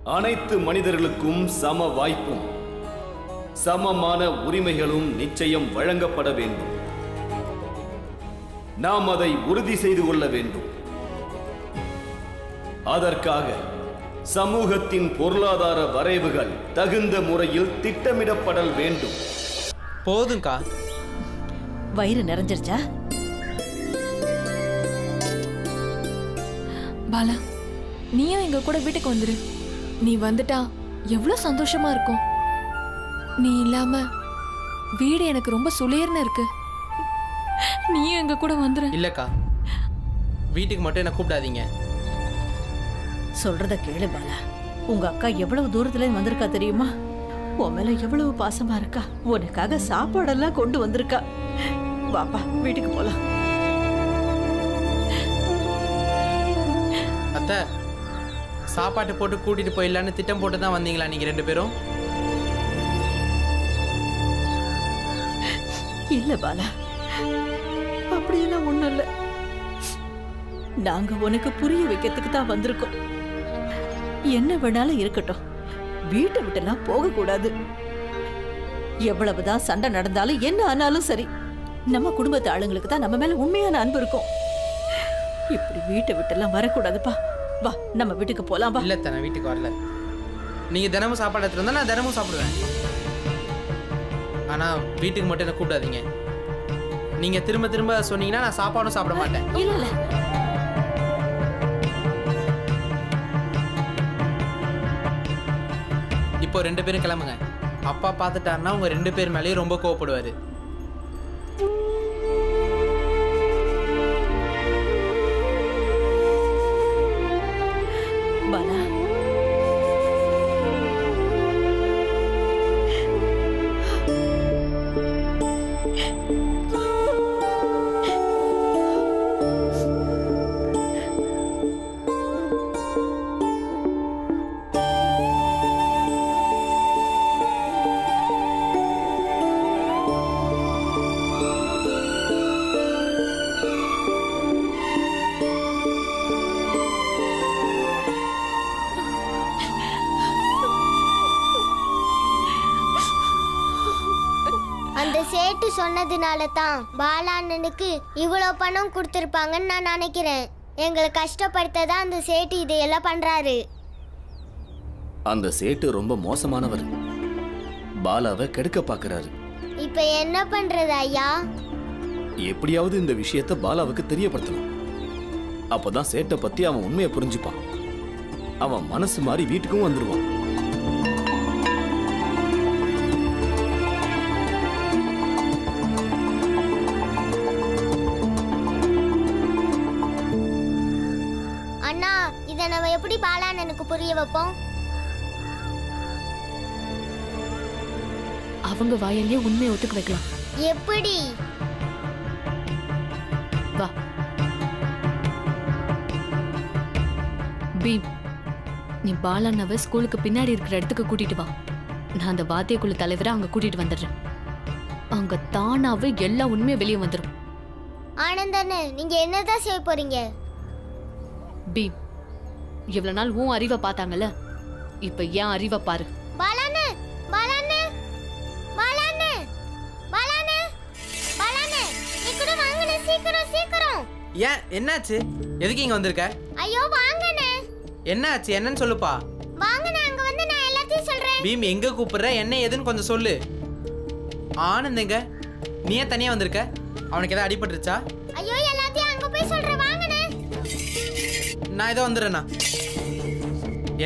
அனைத்து மனிதர்களுக்கும் சம வாய்ப்பும் சமமான உரிமைகளும் நிச்சயம் வழங்கப்பட வேண்டும். நாம் அதை உறுதி செய்து கொள்ள வேண்டும். அதற்காக சமூகத்தின் பொருளாதார வரைவுகள் தகுந்த முறையில் திட்டமிடப்படல் வேண்டும். போதும்க்கா. வயிறு நிறைஞ்சிருச்சா? பாலா, நீயும் எங்க கூட வீட்டுக்கு வந்துரு. நீ வந்துட்டா எவ்வளவு சந்தோஷமா இருக்கும். நீ இல்லாம வீடு எனக்கு ரொம்ப சுளிர்னு இருக்கு. நீயும் எங்க கூட வந்துரு. இல்லக்கா, வீட்டுக்கு மட்டும் என்ன கூப்பிடாதீங்க. சொல்றத கேளு பாலா. உங்க அக்கா எவ்வளவு தூரத்துல வந்திருக்கா தெரியுமா? உன் மேல எவ்வளவு பாசமா இருக்கா. உனக்காக சாப்பாடெல்லாம் கொண்டு வந்திருக்கா. வாப்பா, வீட்டுக்கு போலாம். அத்தை, சாப்பாட்டு போட்டு கூட்டிட்டு போயிடலான்னு திட்டம் போட்டு தான் வந்தீங்களா நீங்க 2 பேரும்? இல்ல பாலா, அப்படியெல்லாம் ஒண்ணும் இல்ல. நாங்க உனக்கு புரிய வைக்கிறதுக்கு தான் வந்திருக்கோம். என்ன வேணாலும் இருக்கட்டும், வீட்டை விட்டெல்லாம் போக கூடாது. எவ்வளவுதான் சண்டை நடந்தாலும் என்ன ஆனாலும் சரி, நம்ம குடும்பத்து ஆளுங்களுக்கு தான் நம்ம மேல உண்மையான அன்பு இருக்கும். இப்படி வீட்டை விட்டெல்லாம் வரக்கூடாதுப்பா. வா, நம்ம வீட்டுக்கு போலாம். வா. இல்ல, நான் வீட்டுக்கு வரல. நீங்க தினமும் சாப்பாடு எடுத்துட்டு வந்தா நான் தினமும் சாப்பிடுவேன். ஆனா வீட்டுக்கு மட்டும் என்ன கூப்பிடாதீங்க. நீங்க திரும்ப திரும்ப சொன்னீங்கன்னா நான் சாப்பாடும் சாப்பிட மாட்டேன். இல்ல இல்ல, இப்போ 2 பேரும் கிளம்புங்க. அப்பா பார்த்துட்டாருன்னா உங்க 2 பேர் மேலேயும் ரொம்ப கோவப்படுவாரு. பாலா, அந்த சேட்டு சொன்னதுனால தான் பாலாண்ணனுக்கு இவ்வளோ பணம் கொடுத்துருப்பாங்கன்னு நான் நினைக்கிறேன். எங்களை கஷ்டப்படுத்த தான் அந்த சேட்டு இதையெல்லாம் பண்றாரு. அந்த சேட்டு ரொம்ப மோசமானவர். பாலாவை கெடுக்க பார்க்கறாரு. இப்ப என்ன பண்றது ஐயா? எப்படியாவது இந்த விஷயத்தை பாலாவுக்கு தெரியப்படுத்தணும். அப்பதான் சேட்டை பத்தி அவன் உண்மையை புரிஞ்சுப்பான். அவன் மனசு மாறி வீட்டுக்கும் வந்துருவான். அண்ணா, இதை நம்ம எப்படி பாலாண்ணனுக்கு புரிய வைப்போம்? அவங்க வாயிலேயே உண்மையை ஒத்துக்க வைக்கலாம். எப்படி? வா பீம், நீ பாலாண்ணாவை ஸ்கூலுக்கு பின்னாடி இருக்கிற இடத்துக்கு கூட்டிட்டு வா. நான் அந்த வாத்தியக்குழு தலைவரை அங்க கூட்டிட்டு வந்துடுறேன். அங்க தானாவே எல்லா உண்மையும் வெளியே வந்துடும். ஆனந்தண்ணே, நீங்க என்னதான் செய்ய போறீங்க? பீம், இவ்வளவு நாள் உன் அறிவை பார்த்தாங்கல்ல, இப்ப ஏன் அறிவை பாரு. பாலாண்ணே, பாலாண்ணே, பாலாண்ணே, பாலாண்ணே, பாலாண்ணே, நீ கூட வாங்கண்ணே, சீக்கிரம் சீக்கிரம். ஏன், என்னாச்சு? எதுக்கு இங்க வந்திருக்க? ஐயோ வாங்கண்ணே. என்னாச்சு? என்னன்னு சொல்லுப்பா. வாங்கண்ணே, அங்க வந்து நான் எல்லாத்தையும் சொல்றேன். பீம், எங்க கூப்பிடுற, என்ன ஏதுன்னு கொஞ்சம் சொல்லு. ஆனந்த் எங்க? நீ ஏன் தனியா வந்திருக்க? அவனுக்கு ஏதாவது அடிபட்டுருச்சா? ஐயோ, எல்லாத்தையும் அங்க போய் சொல்றேன். வாங்கண்ணே. நான் ஏதோ வந்துடுறேண்ணா.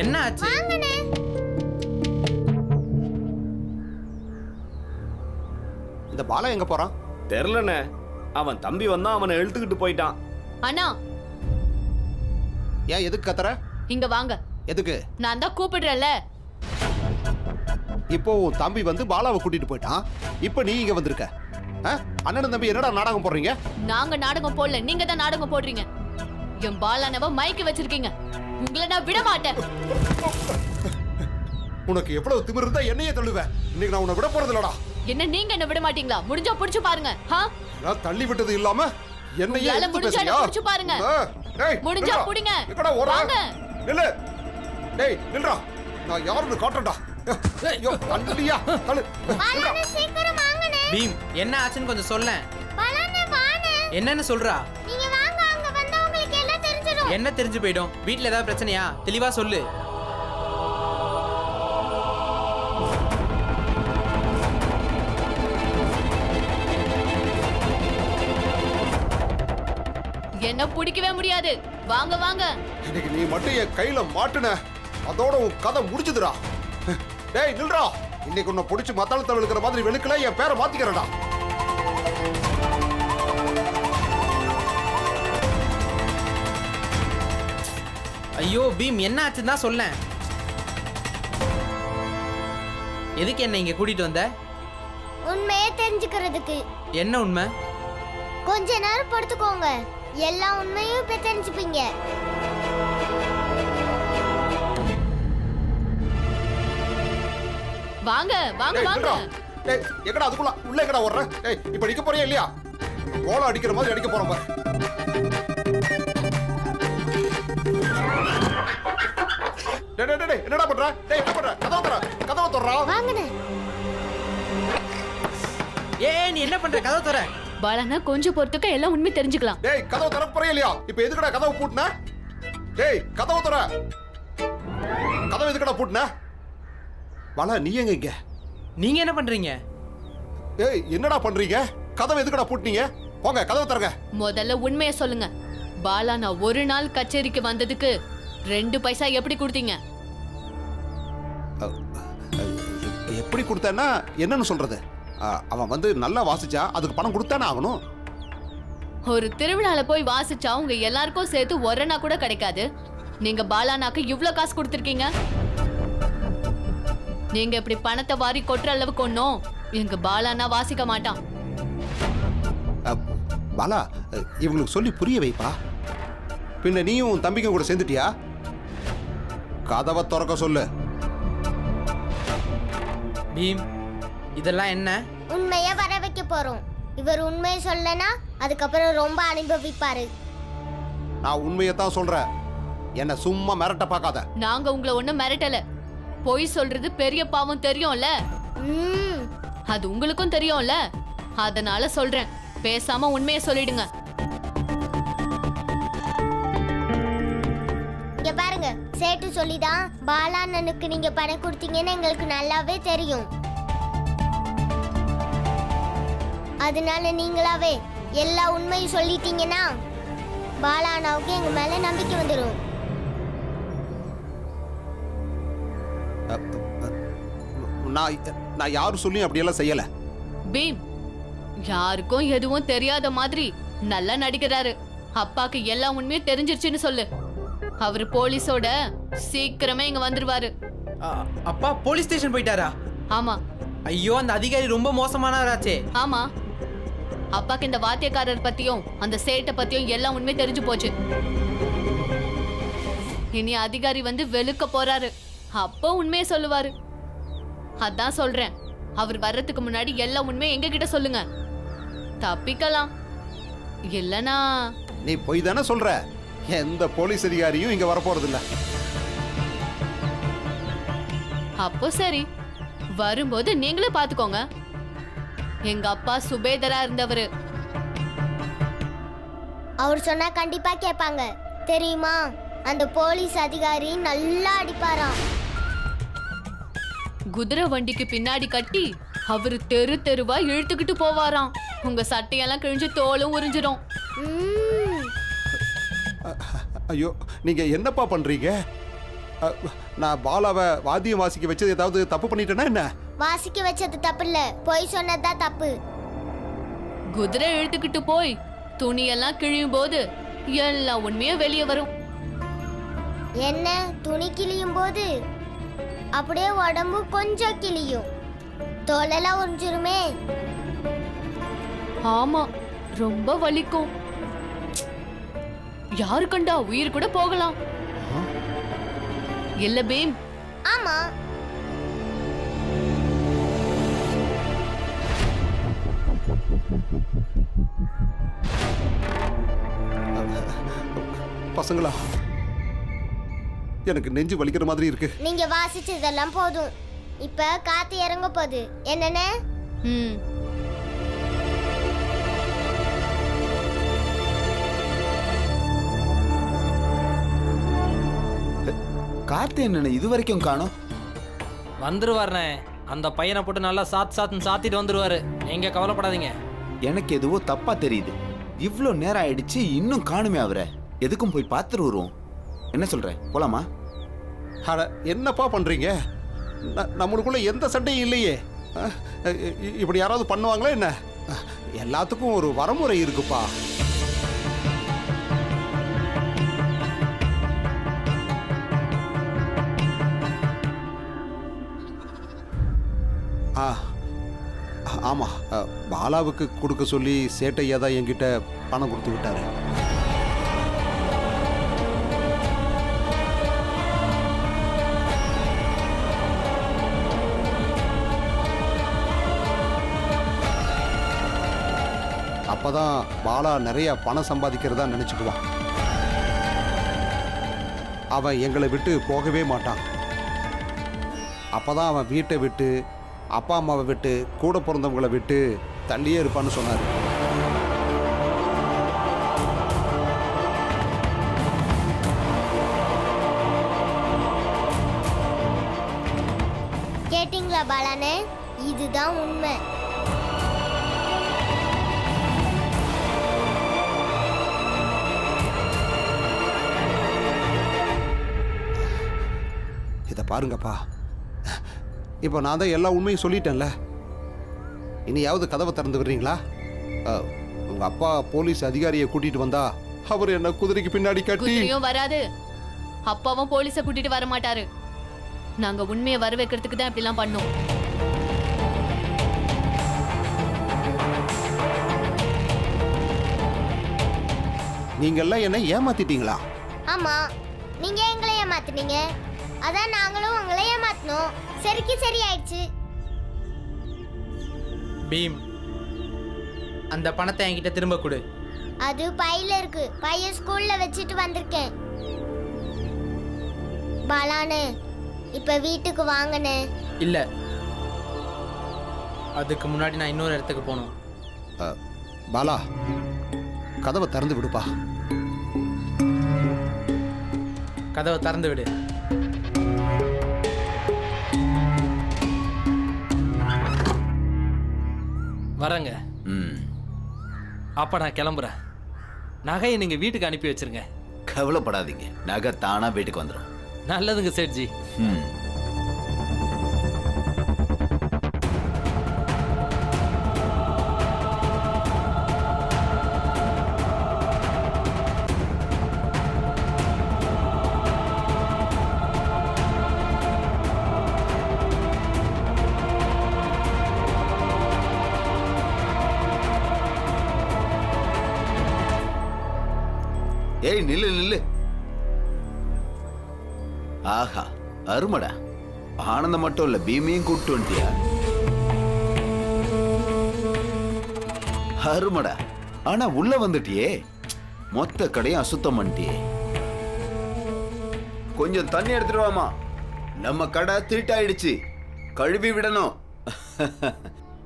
என்ன ஆச்சு? வாங்கண்ணே. இந்த பாலா எங்க போறான்? தெரிலண்ணே. அவன் தம்பி வந்தா அவனை இழுத்துக்கிட்டு போயிட்டான். அண்ணா, ஏன் எதுக்கு கத்துற? இங்க வாங்க. எதுக்கு? நான் தான் கூப்பிடுறேன்ல. இப்போ உன் தம்பி வந்து பாலாவை கூட்டிட்டு போயிட்டான். இப்போ நீ இங்க வந்திருக்க. அண்ணன் தம்பி என்னடா நாடகம் போடுறீங்க? நாங்க நாடகம் போடல, நீங்க தான் நாடகம் போடுறீங்க. என் பாலானவ மயக்கி வச்சிருக்கீங்க. உங்களை நான் விட மாட்டேன். உனக்கு எவ்வளவு திமிரு இருந்தா என்னையே தள்ளுவேன். இன்னைக்கு நான் உன்னை விட போறது இல்லடா. என்ன நீங்க என்ன விட மாட்டீங்களா? முடிஞ்சா புடிச்சு பாருங்க. நான் தள்ளி விட்டது இல்லாம என்னையே உங்களால எடுத்து முடிஞ்சா பேசுறியா? புடிச்சு பாருங்க. டேய், முடிஞ்சா நில்றா. புடிங்க. எங்கடா ஓடுற? வாங்க. நில்லு. டேய், நில்றா. நான் யாருன்னு காட்டுறேன்டா. ஐயோ, அண்ணியா, தள்ளு. பாலாண்ணே சீக்கிரம் வாங்கண்ணே. பீம் என்ன ஆச்சுன்னு கொஞ்சம் சொல்லேன். பாலாண்ணே வாண்ணே. என்னன்னு சொல்றா? நீங்க வாங்க, அங்க வந்தா உங்களுக்கு எல்லாம் தெரிஞ்சிடும். என்ன தெரிஞ்சு போயிடும்? வீட்ல ஏதாவது பிரச்சனையா? தெளிவா சொல்லு. என்ன பிடிக்கவே முடியாது. வாங்க வாங்க. இன்னைக்கு நீ மட்டும் என் கையில மாட்டுன, அதோட உன் கதை முடிச்சுதுடா. டேய் நில்றா. இன்னைக்கு உன்னை பிடிச்சி மத்தாளத்தை வெளுக்கிற மாதிரி வெளுக்கல, என் பேரை மாத்திக்கிறேன்டா. ஐயோ பீம் என்ன ஆச்சுன்னு தான் சொல்லேன். எதுக்கு என்ன இங்க கூட்டிட்டு வந்த? உண்மையே தெரிஞ்சுக்கிறதுக்கு. என்ன உண்மை? கொஞ்ச நேரம் படுத்துக்கோங்க, எல்லா உண்மையும் இப்ப தெரிஞ்சுப்பீங்க. வாங்க வாங்க டேய், வாங்க. நில்றா. டேய், எங்கடா அதுக்குள்ள உள்ள எங்கடா ஓடுற? டேய், இப்ப அடிக்க போறியா இல்லையா? கோலம் அடிக்கிற மாதிரி அடிக்க போறோம் பாரு. டேய், டேய், டேய், என்னடா பண்ற? டேய், என்ன பண்ற? கதவை தர்றா. வாங்கண்ணே. நீ என்ன பண்ற? கதவை தர. பாலாண்ணா கொஞ்சம் பொறுத்துக்க எல்லாம் உண்மை தெரிஞ்சுக்கலாம். டேய், கதவை தர போறியா இல்லையா? இப்ப எதுக்குடா கதவை பூட்டின? டேய், கதவை தர. கதவை எதுக்குடா பூட்டின? பாலா, நீ எங்க இங்க? நீங்க என்ன பண்றீங்க? ஏய், என்னடா பண்றீங்க? கதவை எதுக்குடா பூட்டினீங்க? போங்க, கதவை தரங்க. முதல்ல உண்மையை சொல்லுங்க. பாலாண்ணா ஒரு நாள் கச்சேரிக்கு வந்ததுக்கு 2 பைசா எப்படி கொடுத்தீங்க? எப்படி கொடுத்தேன்னா என்னன்னு சொல்றது? அவன் வந்து நல்லா வாசிச்சா அதுக்கு பணம் கொடுத்தானே ஆகணும். ஒரு திருவிழால போய் வாசிச்சா உங்க எல்லாருக்கும் சேர்த்து ஒரணா கூட கிடைக்காது. நீங்க பாலானாக்கு இவ்ளோ காசு கொடுத்திருக்கீங்க. நீங்க இப்படி பணத்தை வாரி கொட்டுற அளவுக்கு ஒன்னும் எங்க பாலானா வாசிக்க மாட்டான். பாலா, இவங்களுக்கு சொல்லி புரிய வைப்பா. பின்ன நீயும் உன் தம்பிங்க கூட சேர்ந்துட்டியா? கதவை திறக்க சொல்லு. பீம் இதெல்லாம் என்ன? உண்மைய வர வைக்க போறோம். இவர் உண்மையை சொல்லனா அதுக்கப்புறம் ரொம்ப அனுபவிப்பாரு. நான் உண்மையத்தான் சொல்றேன். என்ன சும்மா மிரட்ட பார்க்காத. நாங்க உங்களை ஒண்ணும் மிரட்டல. பொய் சொல்றது பெரிய பாவம் தெரியும்ல. ம், அது உங்களுக்கும் தெரியும்ல. அதனால சொல்றேன், பேசாம உண்மையை சொல்லிடுங்க. இங்க பாருங்க, சேட்டு சொல்லிதான் பாலாண்ணனுக்கு நீங்க பணம் கொடுத்தீங்கன்னு எங்களுக்கு நல்லாவே தெரியும். அதனால நீங்களாவே எல்லா உண்மையும் சொல்லிட்டீங்கன்னா பாலாண்ணாவுக்கு எங்க மேல நம்பிக்கை வந்துடும். நான் யாரும் சொல்லி அப்படியெல்லாம் செய்யல. பீம் யாருக்கும் எதுவும் தெரியாத மாதிரி நல்லா நடிக்கிறாரு. அப்பாக்கு எல்லா உண்மையும் தெரிஞ்சிருச்சுன்னு சொல்லு. அவரு போலீஸோட சீக்கிரமே இங்க வந்துருவாரு. அப்பா போலீஸ் ஸ்டேஷன் போயிட்டாரா? ஆமா ஐயோ, அந்த அதிகாரி ரொம்ப மோசமானவராச்சே. ஆமா, அப்பாக்கு இந்த வாத்தியக்காரர் பத்தியும் அந்த சேட்டை பத்தியும் எல்லா உண்மையும் தெரிஞ்சு போச்சு. இனி அதிகாரி வந்து வெளுக்க போறாரு. அப்போ உண்மையை சொல்லுவாரு. அதான் சொல்றேன், அவர் வர்றதுக்கு முன்னாடி எல்லா உண்மையும் எங்க கிட்ட சொல்லுங்க. தப்பிக்கலாம். இல்லனா நீ போய் தானே சொல்ற. எந்த போலீஸ் அதிகாரியும் இங்க வரப்போறது இல்ல. அப்போ சரி, வரும்போது நீங்களே பாத்துக்கோங்க. எங்க அப்பா சுபேதரா இருந்தவரு. அவர் சொன்னா கண்டிப்பா கேட்பாங்க. தெரியுமா, அந்த போலீஸ் அதிகாரி நல்லா அடிப்பாராம். குதிரை வண்டிக்கு பின்னாடி கட்டி அவரு தெரு தெருவா இழுத்துக்கிட்டு போவாராம். உங்க சட்டையெல்லாம் கிழிஞ்சு தோலும் உறிஞ்சிடும். ம், ஐயோ, நீங்க என்னப்பா பண்றீங்க? நான் பாலாவை வாத்தியம் வாசிக்க வச்சது ஏதாவது தப்பு பண்ணிட்டேன்னா என்ன? வாசிக்க வச்சது தப்பு இல்ல, பொய் சொன்னதுதான் தப்பு. குதிரை இழுத்துக்கிட்டு போய் துணியெல்லாம் கிழியும் போது எல்லா உண்மையும் வெளியே வரும். என்ன, துணி கிழியும் போது அப்படியே உடம்பு கொஞ்சம் கிழியும், தோலெல்லாம் உறிஞ்சிருமே. ஆமா, ரொம்ப வலிக்கும். யாரு கண்டா உயிர் கூட போகலாம். இல்ல பீம்? ஆமா, பசங்களா, எனக்கு நெஞ்சு வலிக்கிற மாதிரி இருக்கு. நீங்க வாசிச்சதெல்லாம் போதும். இப்ப காத்து இறங்க போகுது. என்னன்னு ம். காத்து என்னன்னு இது வரைக்கும் காணோம். வந்துருவாருண்ணே. அந்த பையனை போட்டு நல்லா சாத்துன்னு சாத்திட்டு வந்துருவாரு. நீங்க கவலைப்படாதீங்க. எனக்கு எதுவோ தப்பா தெரியுது. இவ்ளோ நேரம் ஆயிடுச்சு இன்னும் காணுமே அவரை. எதுக்கும் போய் பார்த்துட்டு வருவோம். என்ன சொல்ற, போலாமா? அட என்னப்பா பண்றீங்க? நம்மளுக்குள்ள எந்த சண்டையும் இல்லையே. இப்படி யாராவது பண்ணுவாங்களா என்ன? எல்லாத்துக்கும் ஒரு வரமுறை இருக்குப்பா. ஆமா, பாலாவுக்கு கொடுக்க சொல்லி சேட்டையா தான் என்கிட்ட பணம் கொடுத்து விட்டாரு. அப்பதான் பாலா நிறைய பணம் சம்பாதிக்கிறதா நினைச்சுக்குவான். அவன் எங்களை விட்டு போகவே மாட்டான். அப்பதான் அவன் வீட்டை விட்டு, அப்பா அம்மாவை விட்டு, கூட பிறந்தவங்களை விட்டு தள்ளியே இருப்பான்னு சொன்னார். கேட்டிங்களா பாலானே? இதுதான் உண்மை. இதை பாருங்கப்பா, இப்போ நான் தான் எல்லா உண்மையும் சொல்லிட்டேன்ல. இனியாவது கதவை திறந்து விடுறீங்களா? உங்க அப்பா போலீஸ் அதிகாரியை கூட்டிட்டு வந்தா அவர் என்ன குதிரைக்கு பின்னாடி கட்டி குதிரையும் வராது, அப்பாவும் போலீஸை கூட்டிட்டு வர மாட்டாரு. நாங்க உண்மையை வர வைக்கிறதுக்கு தான் இப்படிலாம் பண்ணோம். நீங்கெல்லாம் என்ன ஏமாத்திட்டீங்களா? ஆமா, நீங்க எங்களை ஏமாத்துனீங்க. அதான் நாங்களும் உங்களை ஏமாத்தினோம். சரிக்கு சரி ஆயிடுச்சு. பீம், அந்த பணத்தை என்கிட்ட திரும்ப கொடு. அது பையில இருக்கு. பைய ஸ்கூல்ல வச்சுட்டு வந்திருக்கேன். பாலானே, இப்ப வீட்டுக்கு வாங்கனே. இல்ல, அதுக்கு முன்னாடி நான் இன்னொரு இடத்துக்கு போகணும். பாலா, கதவை திறந்து விடுப்பா. கதவை திறந்து விடு. வரேங்க. அப்ப நான் கிளம்புறேன். நகையை நீங்க வீட்டுக்கு அனுப்பி வச்சிருங்க. கவலைப்படாதீங்க, நகை தானா வீட்டுக்கு வந்துடும். நல்லதுங்க சேட்ஜி. ஏய் நில்லு நில்லு. ஆஹா, அருமடா. ஆனந்தம் மட்டும் இல்ல, பீமையும் கூப்பிட்டு வந்துட்டியா? அருமடா. ஆனா உள்ள வந்துட்டியே, மொத்த கடையும் அசுத்தம் பண்ணிட்டியே. கொஞ்சம் தண்ணி எடுத்துட்டு வாமா. நம்ம கடை திருட்டாயிடுச்சு, கழுவி விடணும்.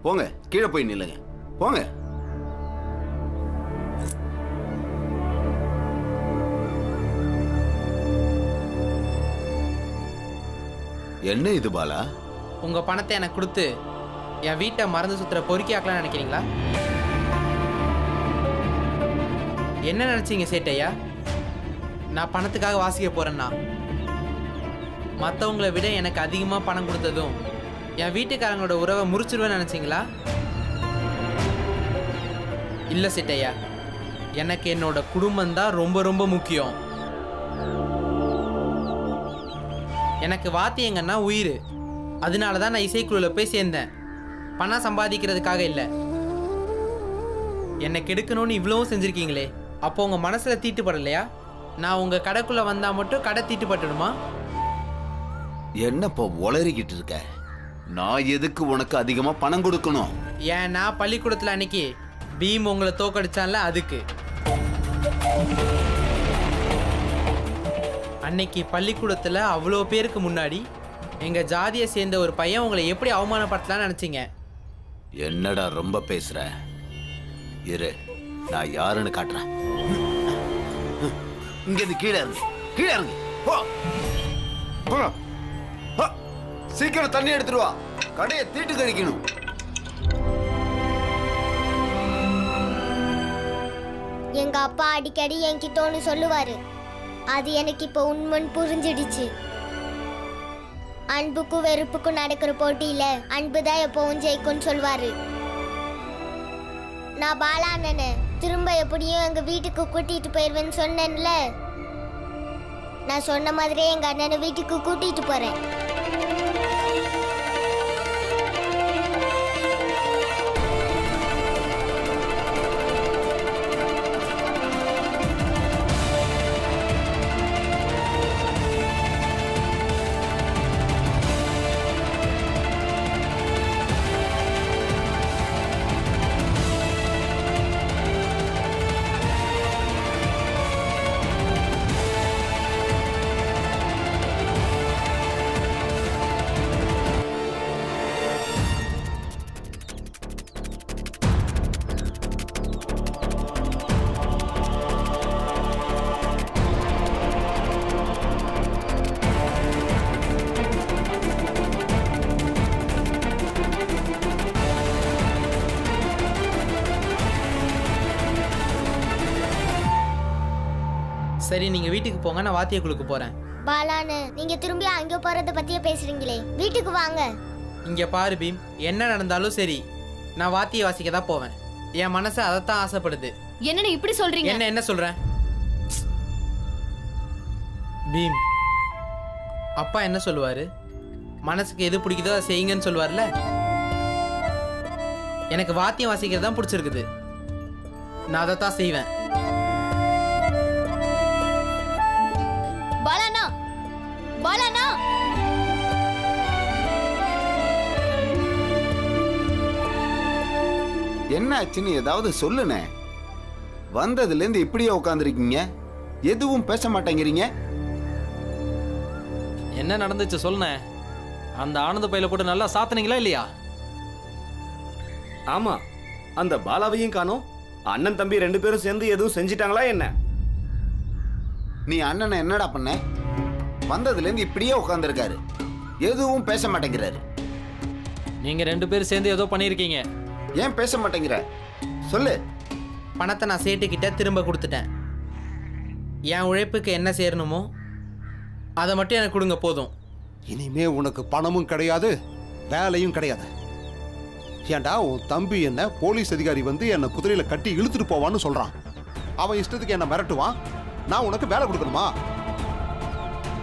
போங்க, கீழே போய் நில்லுங்க. போங்க. என்ன இது பாலா? உங்க பணத்தை எனக்கு கொடுத்து என் வீட்டை மறந்து சுத்துற பொறுக்கி ஆக்கலாம்னு நினைக்கிறீங்களா? என்ன நினைச்சீங்க சேட்டையா? நான் பணத்துக்காக வாசிக்க போறேன்னா மற்றவங்களை விட எனக்கு அதிகமாக பணம் கொடுத்ததும் என் வீட்டுக்காரங்களோட உறவை முறிச்சிருவேன்னு நினைச்சீங்களா? இல்லை சேட்டையா, எனக்கு என்னோட குடும்பம் தான் ரொம்ப ரொம்ப முக்கியம். எனக்கு வாத்தியங்கன்னா உயிர். அதனால தான் நான் இசைக்குழுவில் போய் சேர்ந்தேன். பணம் சம்பாதிக்கிறதுக்காக இல்லை. என்னை கெடுக்கணும்னு இவ்வளவும் செஞ்சுருக்கீங்களே, அப்போ உங்கள் மனசில் தீட்டுப்படலையா? நான் உங்கள் கடைக்குள்ளே வந்தால் மட்டும் கடை தீட்டுப்பட்டுடுமா? என்னப்போ உளறிக்கிட்டு இருக்க? நான் எதுக்கு உனக்கு அதிகமாக பணம் கொடுக்கணும்? ஏன்னா பள்ளிக்கூடத்தில் அன்னைக்கு பீம் உங்களை தோக்கடிச்சான்ல, அதுக்கு. அன்னைக்கு பள்ளிக்கூடத்தில் அவ்வளோ பேருக்கு முன்னாடி எங்கள் ஜாதியை சேர்ந்த ஒரு பையன் உங்களை எப்படி அவமானப்படுத்தலாம்னு நினச்சிங்க? என்னடா ரொம்ப பேசுற? இரு, நான் யாருன்னு காட்டுறேன். இங்க இருந்து கீழே இறங்கு, கீழே இறங்கு. போ போ. போ. சீக்கிரம் தண்ணி எடுத்துட்டு வா, கடையை தீட்டு கழிக்கணும். எங்க அப்பா அடிக்கடி என்கிட்ட ஒன்று சொல்லுவாரு. அது எனக்கு இப்போ உண்மைன்னு புரிஞ்சிடுச்சு. அன்புக்கும் வெறுப்புக்கும் நடக்கிற போட்டியில அன்பு தான் எப்பவும் ஜெயிக்கும்னு சொல்வாரு. நான் பாலா அண்ணனை திரும்ப எப்படியும் எங்க வீட்டுக்கு கூட்டிட்டு போயிருவேன்னு சொன்னேன்ல. நான் சொன்ன மாதிரியே எங்க அண்ணனை வீட்டுக்கு கூட்டிட்டு போறேன். சரி, நீங்கள் வீட்டுக்கு போங்க, நான் வாத்தியக்குழுக்கு போகிறேன். பாலான்னு நீங்க திரும்பி அங்க போறத பத்தியே பேசுறீங்களே, வீட்டுக்கு வாங்க. இங்கே பாரு பீம், என்ன நடந்தாலும் சரி நான் வாத்திய வாசிக்க தான் போவேன். என் மனசு அதைத்தான் ஆசைப்படுது. என்னன்னு இப்படி சொல்றீங்க? என்ன சொல்கிறேன்? பீம், அப்பா என்ன சொல்லுவார்? மனசுக்கு எது பிடிக்குதோ அதை செய்யுங்கன்னு சொல்லுவார்ல. எனக்கு வாத்தியம் வாசிக்கிறது தான் பிடிச்சிருக்குது. நான் அதைத்தான் செய்வேன். பாலாண்ணா, பாலாண்ணா, என்ன ஆச்சுன்னு ஏதாவது சொல்லுனே. வந்ததுல இருந்து இப்படியே உட்காந்துருக்கீங்க, எதுவும் பேச மாட்டேங்கிறீங்க. என்ன நடந்துச்சு சொல்லுனே. அந்த ஆனந்த பையில போட்டு நல்லா சாத்துனீங்களா இல்லையா? ஆமா, அந்த பாலாவையும் காணோம். அண்ணன் தம்பி 2 பேரும் சேர்ந்து எதுவும் செஞ்சிட்டாங்களா என்ன? நீ அண்ணனை என்னடா பண்ண? வந்ததுல இருந்து இப்படியே உட்காந்துருக்காரு, எதுவும் பேச மாட்டேங்கிறாரு. நீங்க 2 பேரும் சேர்ந்து ஏதோ பண்ணிருக்கீங்க. ஏன் பேச மாட்டேங்கிற? சொல்லு. பணத்தை நான் சேட்டுக்கிட்ட திரும்ப கொடுத்துட்டேன். என் உழைப்புக்கு என்ன சேரணுமோ அதை மட்டும் எனக்கு கொடுங்க, போதும். இனிமே உனக்கு பணமும் கிடையாது, வேலையும் கிடையாது. ஏன்டா உன் தம்பி என்ன போலீஸ் அதிகாரி வந்து என்னை குதிரையில கட்டி இழுத்துட்டு போவான்னு சொல்றான். அவன் இஷ்டத்துக்கு என்ன மிரட்டுவான். நான் உனக்கு வேலை கொடுக்கணுமா?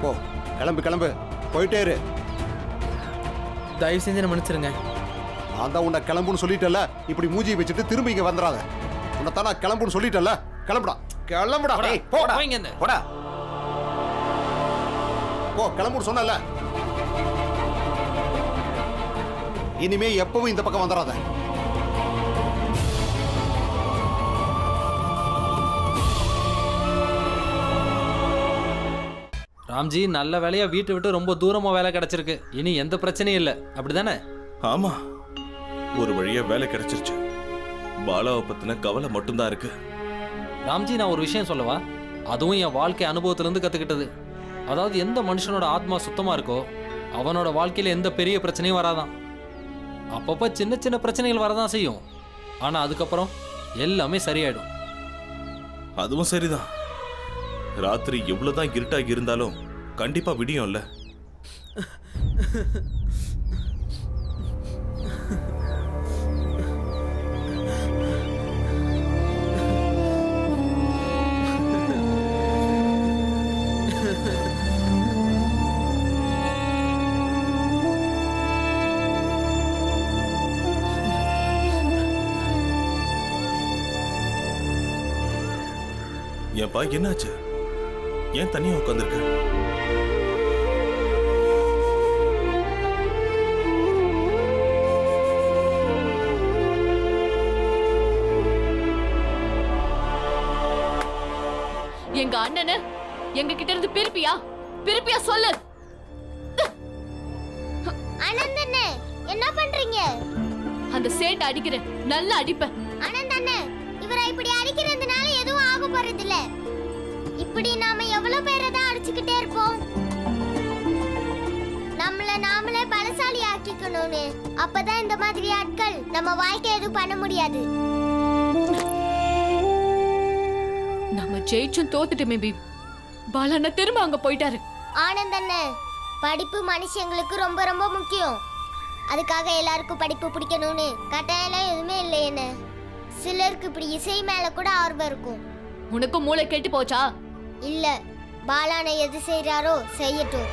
போ, கிளம்பு கிளம்பு, போயிட்டே இரு. தயவு செஞ்சு என்ன மன்னிச்சிருங்க. நான் தான் உன்னை கிளம்புன்னு சொல்லிட்டல, இப்படி மூஞ்சி வச்சுட்டு திரும்பி இங்க வந்துடாத. உன்னைத்தான் நான் கிளம்புன்னு சொல்லிட்டல, கிளம்புடா கிளம்புடா. போடா, ஏய், போடா. போங்க இந்த. போடா. போ, கிளம்புன்னு சொன்னல. இனிமே எப்பவும் இந்த பக்கம் வந்துடாத. ராம்ஜி, நல்ல வேலையா வீட்டை விட்டு ரொம்ப தூரமா வேலை கிடைச்சிருக்கு. இனி எந்த பிரச்சனையும் இல்லை, அப்படிதானே? ஆமா, ஒரு வழியா வேலை கிடைச்சிருச்சு. பாலாவை பத்தின கவலை மட்டும்தான் இருக்கு. ராம்ஜி, நான் ஒரு விஷயம் சொல்லவா? அதுவும் என் வாழ்க்கை அனுபவத்திலிருந்து கத்துக்கிட்டது. அதாவது எந்த மனுஷனோட ஆத்மா சுத்தமா இருக்கோ அவனோட வாழ்க்கையில எந்த பெரிய பிரச்சனையும் வராதான். அப்பப்ப சின்ன சின்ன பிரச்சனைகள் வரதான் செய்யும், ஆனா அதுக்கப்புறம் எல்லாமே சரியாயிடும். அதுவும் சரிதான். ராத்திரி எவ்வளவுதான் இருட்டாகி இருந்தாலும் கண்டிப்பா விடியும்ல. ஏன்பா, என்னாச்சு? ஏன் தனியா உட்காந்துருக்க? எங்க அண்ணனை எங்க கிட்ட இருந்து பிரிப்பியா? திருப்பியா சொல்லு. ஆனந்த் அண்ணே என்ன பண்றீங்க? அந்த சேட்டை அடிக்கிறேன், நல்லா அடிப்பேன். ஆனந்த் அண்ணே இவரை இப்படி அடிக்கிறதுனால எதுவும் ஆக போறது இல்ல. இப்படி நாம எவ்வளவு பேரை தான் அடிச்சுக்கிட்டே இருப்போம். நாமளே பலசாலி ஆக்கிக்கணும்னு. அப்பதான் இந்த மாதிரி ஆட்கள் நம்ம வாழ்க்கை எதுவும் பண்ண முடியாது. நம்ம ஜெயிச்சும் தோத்துட்டுமே பீம். பாலண்ணா திரும்ப அங்க போயிட்டாரு. ஆனந்த் அண்ணே படிப்பு மனுஷங்களுக்கு ரொம்ப ரொம்ப முக்கியம். அதுக்காக எல்லாருக்கும் படிப்பு பிடிக்கணும்னு கட்டாயம் எதுவுமே இல்லை. என்ன சிலருக்கு இப்படி இசை மேல கூட ஆர்வம் இருக்கும். உனக்கும் மூளை கெட்டு போச்சா? இல்ல, பாலான எது செய்யறாரோ செய்யட்டும்.